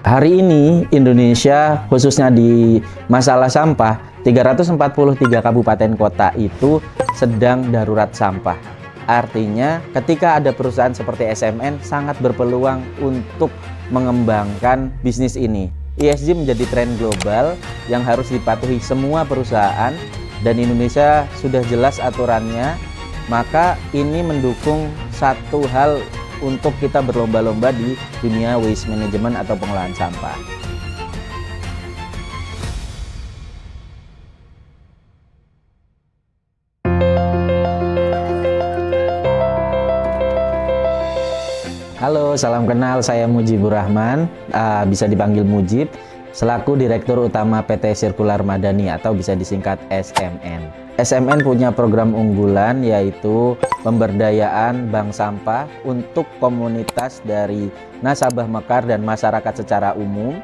Hari ini Indonesia khususnya di masalah sampah, 343 kabupaten kota itu sedang darurat sampah. Artinya ketika ada perusahaan seperti SMN sangat berpeluang untuk mengembangkan bisnis ini. ESG menjadi tren global yang harus dipatuhi semua perusahaan dan Indonesia sudah jelas aturannya, maka ini mendukung satu hal untuk kita berlomba-lomba di dunia waste management atau pengolahan sampah. Halo, salam kenal, saya Mujibur Rahman, bisa dipanggil Mujib, selaku Direktur Utama PT Sirkular Madani atau bisa disingkat SMN. SMN punya program unggulan yaitu pemberdayaan bank sampah untuk komunitas dari nasabah mekar dan masyarakat secara umum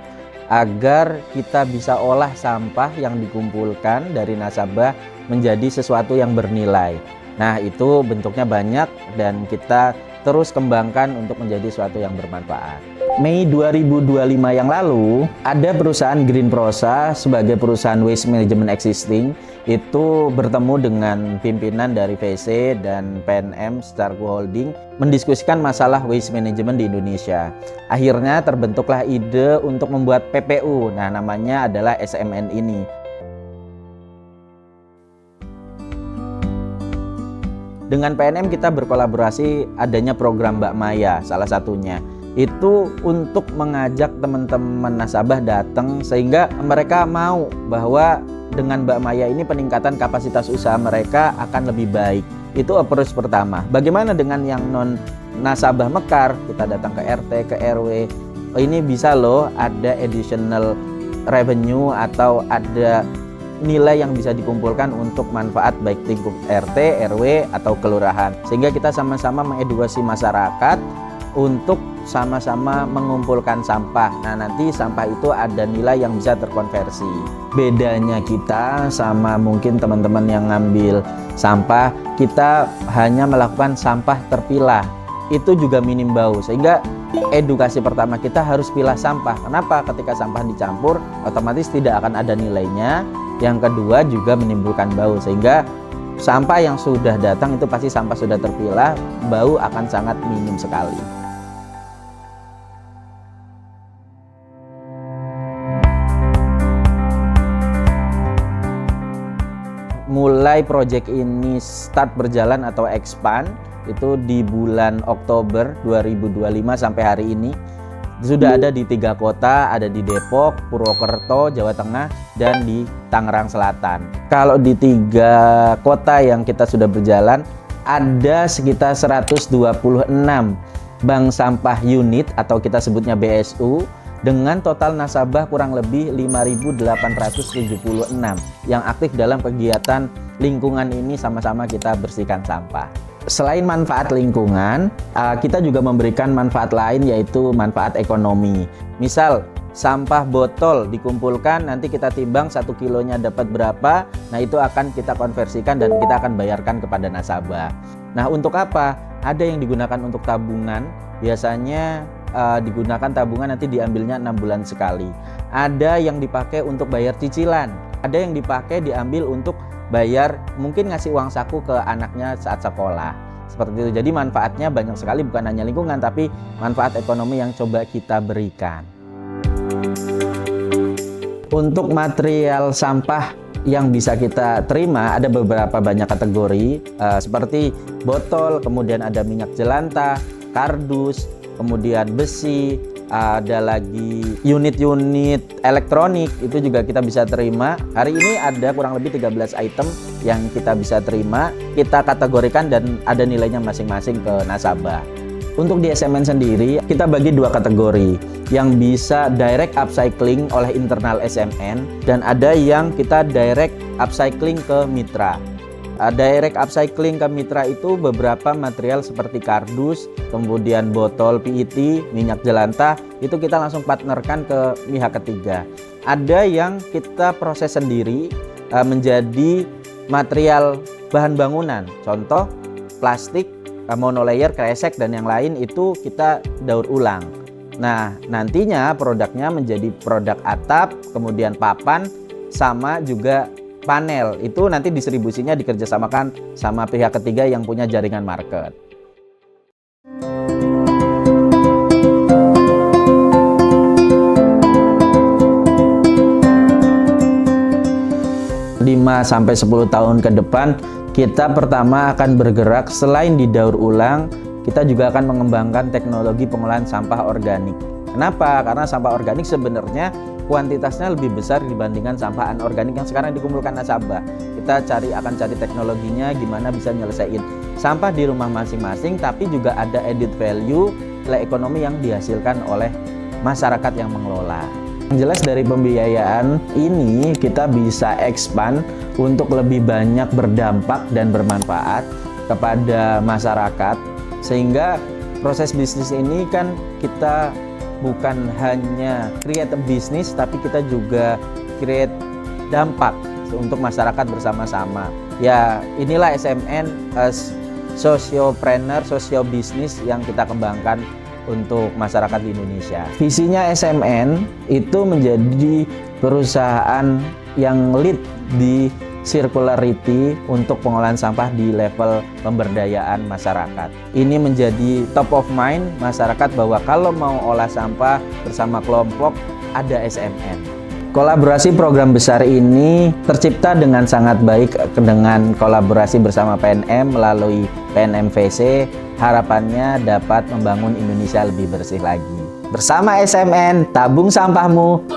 agar kita bisa olah sampah yang dikumpulkan dari nasabah menjadi sesuatu yang bernilai. Nah, itu bentuknya banyak dan kita terus kembangkan untuk menjadi sesuatu yang bermanfaat. Mei 2025 yang lalu, ada perusahaan Green Prosa sebagai perusahaan waste management existing itu bertemu dengan pimpinan dari VC dan PNM Starco Holding mendiskusikan masalah waste management di Indonesia. Akhirnya terbentuklah ide untuk membuat PPU. Nah, namanya adalah SMN ini. Dengan PNM kita berkolaborasi adanya program Mbak Maya salah satunya. Itu untuk mengajak teman-teman nasabah datang sehingga mereka mau bahwa dengan Mbak Maya ini peningkatan kapasitas usaha mereka akan lebih baik. Itu approach pertama. Bagaimana dengan yang non nasabah mekar? Kita datang ke RT, ke RW. Oh, ini bisa loh ada additional revenue atau ada nilai yang bisa dikumpulkan untuk manfaat baik lingkup RT, RW, atau kelurahan. Sehingga kita sama-sama mengedukasi masyarakat untuk sama-sama mengumpulkan sampah. Nah, nanti sampah itu ada nilai yang bisa terkonversi. Bedanya kita sama mungkin teman-teman yang ngambil sampah, kita hanya melakukan sampah terpilah. Itu juga minim bau, sehingga edukasi pertama kita harus pilah sampah. Kenapa? Ketika sampah dicampur, otomatis tidak akan ada nilainya. Yang kedua juga menimbulkan bau, sehingga sampah yang sudah datang itu pasti sampah sudah terpilah, bau akan sangat minim sekali. Mulai proyek ini start berjalan atau expand itu di bulan Oktober 2025 sampai hari ini. Sudah ada di 3 kota, ada di Depok, Purwokerto, Jawa Tengah, dan di Tangerang Selatan. Kalau di 3 kota yang kita sudah berjalan, ada sekitar 126 bank sampah unit atau kita sebutnya BSU, dengan total nasabah kurang lebih 5.876 yang aktif dalam kegiatan lingkungan ini sama-sama kita bersihkan sampah. Selain manfaat lingkungan, kita juga memberikan manfaat lain yaitu manfaat ekonomi. Misal, sampah botol dikumpulkan, nanti kita timbang 1 kilonya dapat berapa, nah itu akan kita konversikan dan kita akan bayarkan kepada nasabah. Nah, untuk apa? Ada yang digunakan untuk tabungan, biasanya digunakan tabungan nanti diambilnya 6 bulan sekali. Ada yang dipakai untuk bayar cicilan, ada yang dipakai diambil untuk bayar, mungkin ngasih uang saku ke anaknya saat sekolah. Seperti itu. Jadi manfaatnya banyak sekali, bukan hanya lingkungan tapi manfaat ekonomi yang coba kita berikan. Untuk material sampah yang bisa kita terima ada beberapa banyak kategori, seperti botol, kemudian ada minyak jelantah, kardus, kemudian besi, ada lagi unit-unit elektronik, itu juga kita bisa terima. Hari ini ada kurang lebih 13 item yang kita bisa terima, kita kategorikan dan ada nilainya masing-masing ke nasabah. Untuk di SMN sendiri, kita bagi 2 kategori, yang bisa direct upcycling oleh internal SMN, dan ada yang kita direct upcycling ke mitra. Direct upcycling ke mitra itu beberapa material seperti kardus, kemudian botol PET, minyak jelantah, itu kita langsung partnerkan ke pihak ketiga. Ada yang kita proses sendiri menjadi material bahan bangunan, contoh plastik, monolayer, kresek, dan yang lain itu kita daur ulang. Nah, nantinya produknya menjadi produk atap, kemudian papan, sama juga panel. Itu nanti distribusinya dikerjasamakan sama pihak ketiga yang punya jaringan market. Sampai 10 tahun ke depan, kita pertama akan bergerak selain di daur ulang, kita juga akan mengembangkan teknologi pengolahan sampah organik. Kenapa? Karena sampah organik sebenarnya kuantitasnya lebih besar dibandingkan sampah anorganik yang sekarang dikumpulkan nasabah. Kita akan cari teknologinya gimana bisa nyelesain sampah di rumah masing-masing, tapi juga ada added value nilai ekonomi yang dihasilkan oleh masyarakat yang mengelola. Yang jelas dari pembiayaan ini kita bisa expand untuk lebih banyak berdampak dan bermanfaat kepada masyarakat, sehingga proses bisnis ini kan kita bukan hanya create a business, tapi kita juga create dampak untuk masyarakat bersama-sama. Ya, inilah SMN as sociopreneur, socio business yang kita kembangkan untuk masyarakat di Indonesia. Visinya SMN itu menjadi perusahaan yang lead di circularity untuk pengolahan sampah di level pemberdayaan masyarakat. Ini menjadi top of mind masyarakat bahwa kalau mau olah sampah bersama kelompok ada SMN. Kolaborasi program besar ini tercipta dengan sangat baik dengan kolaborasi bersama PNM melalui PNM VC. Harapannya dapat membangun Indonesia lebih bersih lagi. Bersama SMN, tabung sampahmu.